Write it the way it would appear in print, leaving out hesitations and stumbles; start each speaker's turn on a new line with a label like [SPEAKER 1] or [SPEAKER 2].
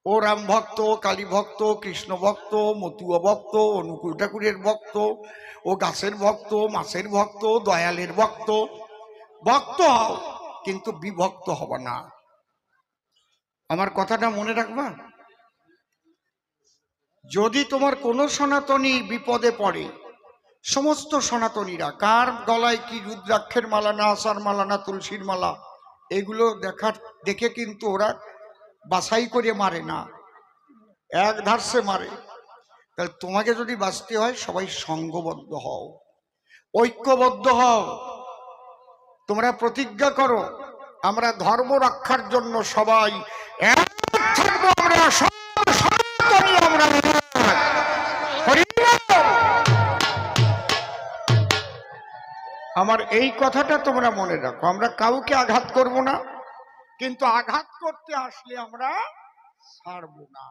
[SPEAKER 1] ও রাম ভক্ত, কালী ভক্ত, কৃষ্ণ ভক্ত, মতুয়া ভক্ত, অনুকূল ঠাকুরের ভক্ত, ও গাছের ভক্ত, মাছের ভক্ত, দয়ালের ভক্ত। ভক্ত হও, কিন্তু বিভক্ত হব না। আমার কথাটা মনে রাখবা। যদি তোমার কোনো সনাতনী বিপদে পড়ে, সমস্ত সনাতনীরা কার গলায় কি রুদ্রাক্ষের মালা না, আশার মালা না, তুলসীর মালা, এগুলো দেখে কিন্তু ওরা বাছাই করে মারে না, এক ধারসে মারে। তাহলে তোমাকে যদি বাঁচতে হয়, সবাই সংঘবদ্ধ হও, ঐক্যবদ্ধ হও। তোমরা প্রতিজ্ঞা করো, আমরা ধর্ম রক্ষার জন্য সবাই এক থাকবো। আমরা সব সনাতনী, আমরা আমার এই কথাটা তোমরা মনে রাখো। আমরা কাউকে আঘাত করব না, কিন্তু আঘাত করতে আসলে আমরা ছাড়বো না।